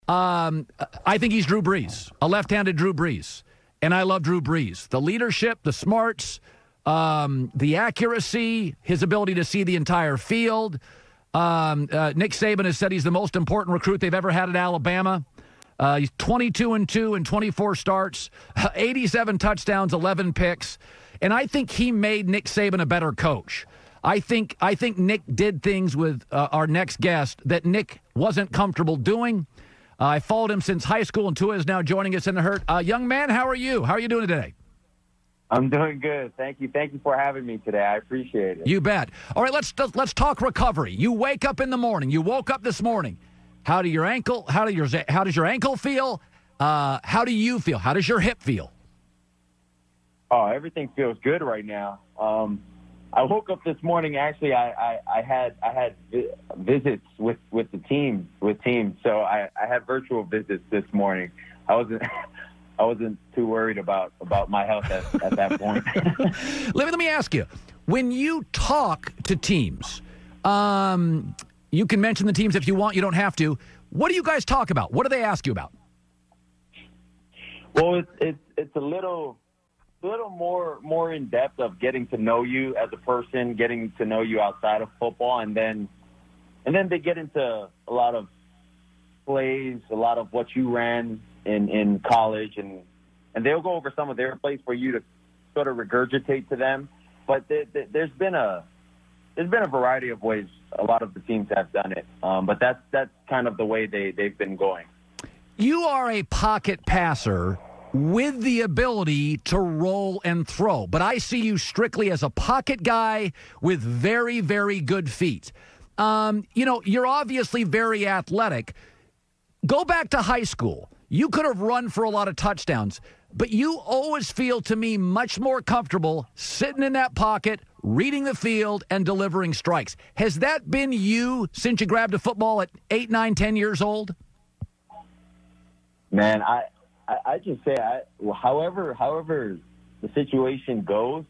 I think he's Drew Brees, a left-handed Drew Brees. And I love Drew Brees. The leadership, the smarts, the accuracy, his ability to see the entire field. Nick Saban has said he's the most important recruit they've ever had at Alabama. He's 22-2 in 24 starts, 87 touchdowns, 11 picks. And I think he made Nick Saban a better coach. I think Nick did things with our next guest that Nick wasn't comfortable doing. I followed him since high school, and Tua is now joining us in the herd. Young man, how are you? How are you doing today? I'm doing good. Thank you. Thank you for having me today. I appreciate it. You bet. All right, let's talk recovery. You wake up in the morning. You woke up this morning. How does your ankle feel? How do you feel? How does your hip feel? Oh, everything feels good right now. I woke up this morning. Actually, I had visits with the team So I had virtual visits this morning. I wasn't too worried about my health at that point. Let me ask you: when you talk to teams, you can mention the teams if you want. You don't have to. What do you guys talk about? What do they ask you about? Well, it's a little more in depth of getting to know you as a person, getting to know you outside of football, and then they get into a lot of plays, a lot of what you ran in college, and they'll go over some of their plays for you to sort of regurgitate to them. But there's been a variety of ways a lot of the teams have done it, but that's kind of the way they've been going. You are a pocket passer with the ability to roll and throw, but I see you strictly as a pocket guy with very, very good feet. You're obviously very athletic. Go back to high school. You could have run for a lot of touchdowns, but you always feel to me much more comfortable sitting in that pocket, reading the field, and delivering strikes. Has that been you since you grabbed a football at 8, 9, 10 years old? Man, I just say, however the situation goes,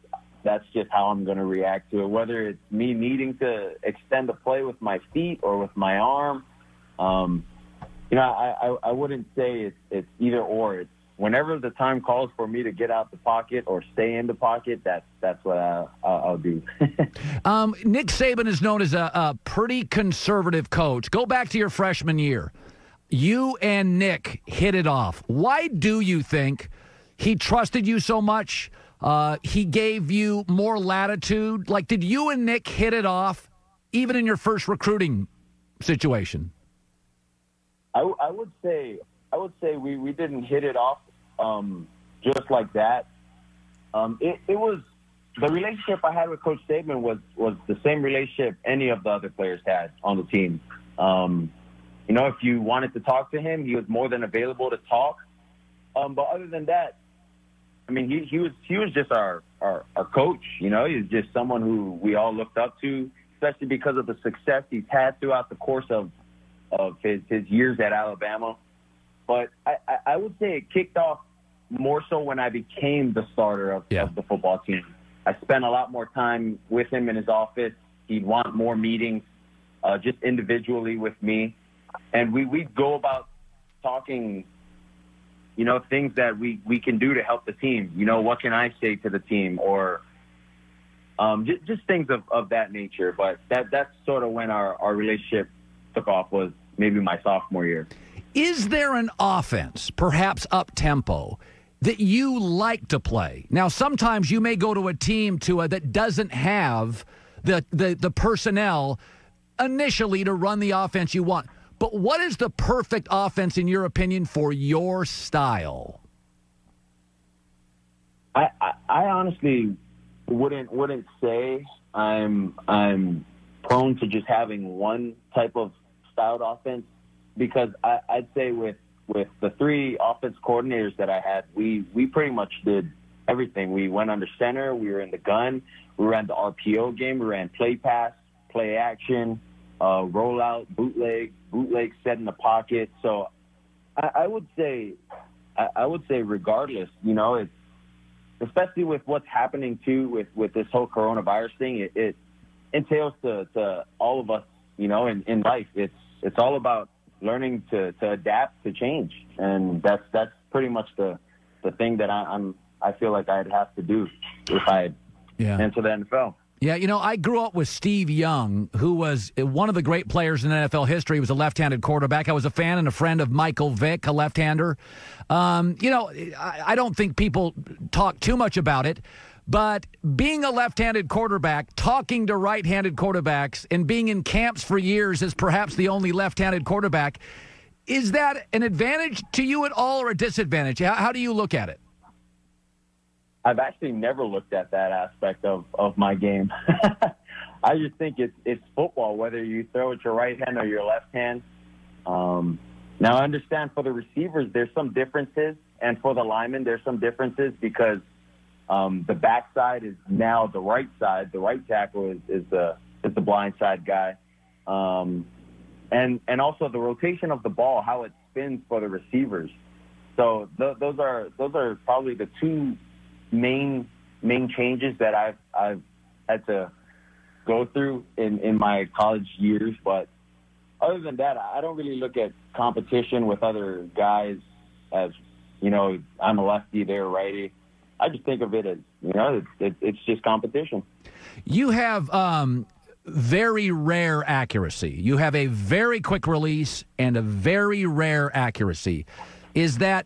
that's just how I'm going to react to it. Whether it's me needing to extend the play with my feet or with my arm, I wouldn't say it's either or. It's whenever the time calls for me to get out the pocket or stay in the pocket, that's what I'll do. Nick Saban is known as a pretty conservative coach. Go back to your freshman year. You and Nick hit it off. Why do you think he trusted you so much? He gave you more latitude? Like, did you and Nick hit it off even in your first recruiting situation? I would say we didn't hit it off just like that. It was the relationship I had with Coach Saban was the same relationship any of the other players had on the team. If you wanted to talk to him, he was more than available to talk. But other than that, I mean, he was just our coach. He was just someone who we all looked up to, especially because of the success he's had throughout the course of his years at Alabama. But I would say it kicked off more so when I became the starter of the football team. I spent a lot more time with him in his office. He'd want more meetings just individually with me. And we'd go about talking, things that we can do to help the team. What can I say to the team? Or just things of that nature. But that's sort of when our relationship took off, was maybe my sophomore year. Is there an offense, perhaps up-tempo, that you like to play? Now, sometimes you may go to a team, that doesn't have the personnel initially to run the offense you want. But what is the perfect offense, in your opinion, for your style? I honestly wouldn't say I'm prone to just having one type of styled offense, because I'd say with the three offense coordinators that I had, we pretty much did everything. We went under center, we were in the gun, we ran the RPO game, we ran play pass, play action, rollout, bootleg set in the pocket. So I would say regardless, it's especially with what's happening too with this whole coronavirus thing, it entails to all of us, in life. It's all about learning to adapt to change, and that's pretty much the thing that I feel like I'd have to do if I enter the NFL. Yeah, I grew up with Steve Young, who was one of the great players in NFL history. He was a left-handed quarterback. I was a fan and a friend of Michael Vick, a left-hander. I don't think people talk too much about it, but being a left-handed quarterback, talking to right-handed quarterbacks, and being in camps for years as perhaps the only left-handed quarterback, is that an advantage to you at all or a disadvantage? How do you look at it? I've actually never looked at that aspect of my game. I just think it's football, whether you throw with your right hand or your left hand. Now, I understand for the receivers, there's some differences, and for the linemen, there's some differences because the backside is now the right side. The right tackle is the blind side guy. And also the rotation of the ball, how it spins for the receivers. So those are probably the two main changes that I've had to go through in my college years. But other than that, I don't really look at competition with other guys as, I'm a lefty, they're a righty. I just think of it as, it's just competition. You have very rare accuracy. You have a very quick release and a very rare accuracy. Is that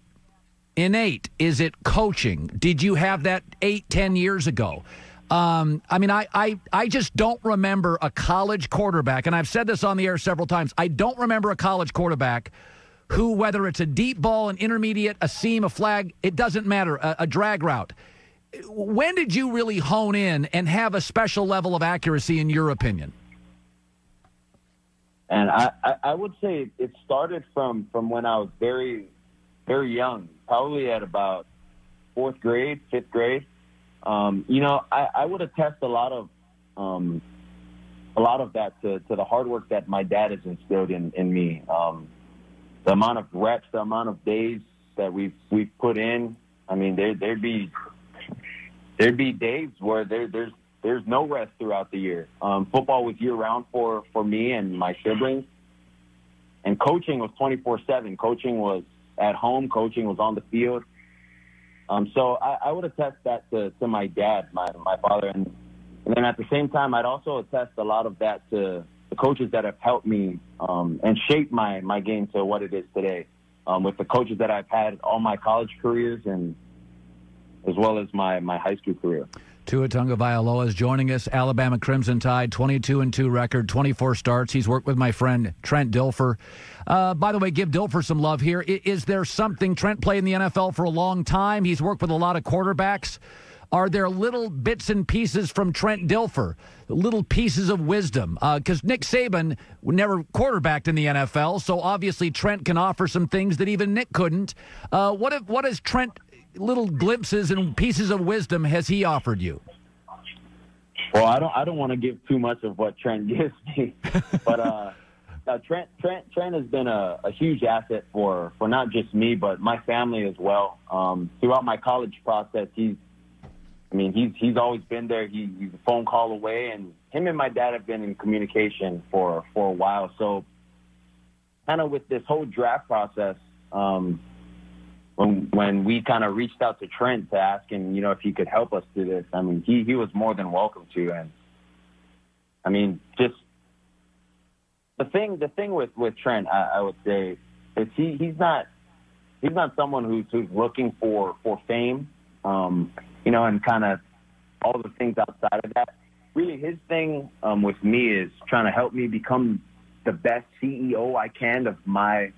innate? Is it coaching? Did you have that 8-10 years ago? I just don't remember a college quarterback, and I've said this on the air several times, I don't remember a college quarterback who, whether it's a deep ball, an intermediate, a seam, a flag, it doesn't matter, a drag route. When did you really hone in and have a special level of accuracy, in your opinion? And I would say it started from when I was very, very young, probably at about 4th grade, 5th grade. I would attest a lot of that to the hard work that my dad has instilled in me. The amount of reps, the amount of days that we've put in. I mean, there'd be days where there's no rest throughout the year. Football was year round for me and my siblings, and coaching was 24/7. Coaching was at home. Coaching was on the field. So I would attest that to my dad, my father, and then at the same time, I'd also attest a lot of that to the coaches that have helped me and shaped my game to what it is today. With the coaches that I've had all my college careers and as well as my high school career. Tua Tagovailoa is joining us. Alabama Crimson Tide, 22-2 record, 24 starts. He's worked with my friend Trent Dilfer. By the way, give Dilfer some love here. Is there something? Trent played in the NFL for a long time. He's worked with a lot of quarterbacks. Are there little bits and pieces from Trent Dilfer, little pieces of wisdom? Because Nick Saban never quarterbacked in the NFL, so obviously Trent can offer some things that even Nick couldn't. What has Trent, little glimpses and pieces of wisdom, has he offered you? Well, I don't want to give too much of what Trent gives me, but Trent has been a huge asset for not just me but my family as well. Throughout my college process, he's always been there. He's a phone call away, and him and my dad have been in communication for a while. So kind of with this whole draft process, when we kind of reached out to Trent to ask him, if he could help us do this, I mean, he was more than welcome to. And I mean, just the thing with Trent, I would say, is he's not someone who's looking for fame, and kind of all the things outside of that. Really, his thing with me is trying to help me become the best CEO I can of my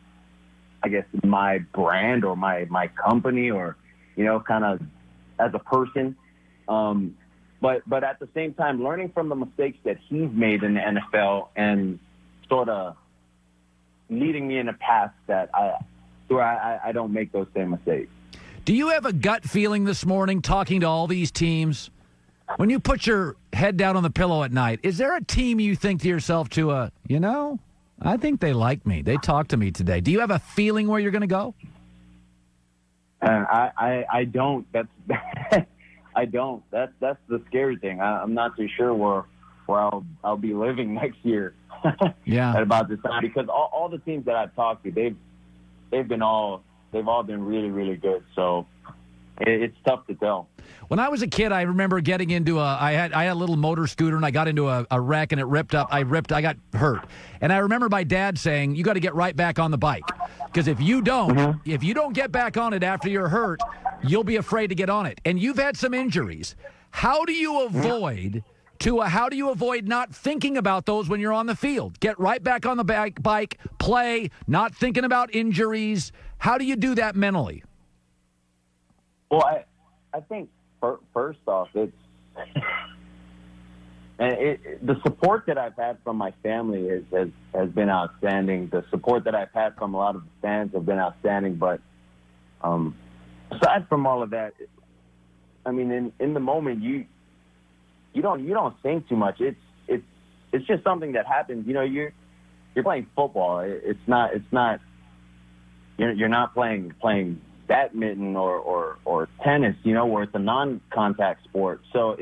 brand or my company, or, kind of as a person. But at the same time, learning from the mistakes that he's made in the NFL and sort of leading me in a path that I don't make those same mistakes. Do you have a gut feeling this morning, talking to all these teams, when you put your head down on the pillow at night, is there a team you think to yourself, I think they like me. They talked to me today. Do you have a feeling where you're going to go? I don't. I don't. That's the scary thing. I'm not too sure I'll be living next year. Yeah. At about this time, because all the teams that I've talked to, they've all been really, really good. So it's tough to tell. When I was a kid, I remember getting into I had a little motor scooter, and I got into a wreck, and it ripped up. I got hurt. And I remember my dad saying, you got to get right back on the bike. Because if you don't get back on it after you're hurt, you'll be afraid to get on it. And you've had some injuries. How do you avoid not thinking about those when you're on the field? Get right back on the bike, play, not thinking about injuries. How do you do that mentally? Well, I think first off, it's the support that I've had from my family has been outstanding. The support that I've had from a lot of the fans have been outstanding. But aside from all of that, I mean, in the moment, you don't think too much. It's just something that happens. You know, you're playing football. It's not you're not playing badminton or tennis, you know, where it's a non-contact sport. So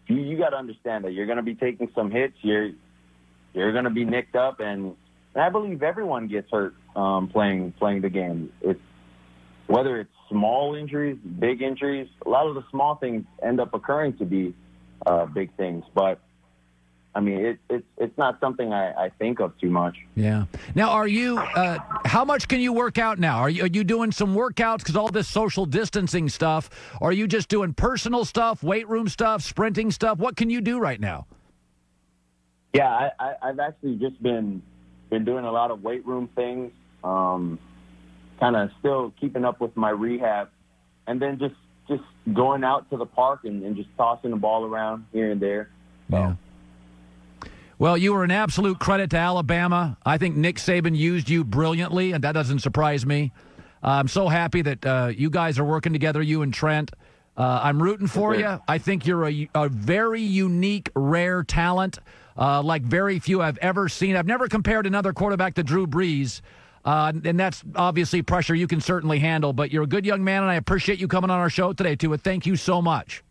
you got to understand that you're going to be taking some hits. You're going to be nicked up, and I believe everyone gets hurt playing the game. Whether it's small injuries, big injuries. A lot of the small things end up occurring to be big things, but I mean, it's not something I think of too much. Yeah. Now, are you? How much can you work out now? Are you doing some workouts because all this social distancing stuff? Or are you just doing personal stuff, weight room stuff, sprinting stuff? What can you do right now? Yeah, I've actually just been doing a lot of weight room things. Kind of still keeping up with my rehab, and then just going out to the park and just tossing the ball around here and there. So. Yeah. Well, you were an absolute credit to Alabama. I think Nick Saban used you brilliantly, and that doesn't surprise me. I'm so happy that you guys are working together, you and Trent. I'm rooting for you. I think you're a very unique, rare talent, like very few I've ever seen. I've never compared another quarterback to Drew Brees, and that's obviously pressure you can certainly handle. But you're a good young man, and I appreciate you coming on our show today, Tua. Thank you so much.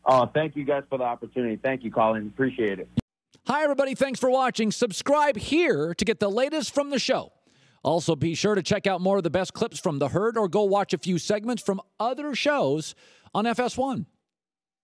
Oh, thank you guys for the opportunity. Thank you, Colin. Appreciate it. Hi, everybody. Thanks for watching. Subscribe here to get the latest from the show. Also, be sure to check out more of the best clips from The Herd or go watch a few segments from other shows on FS1.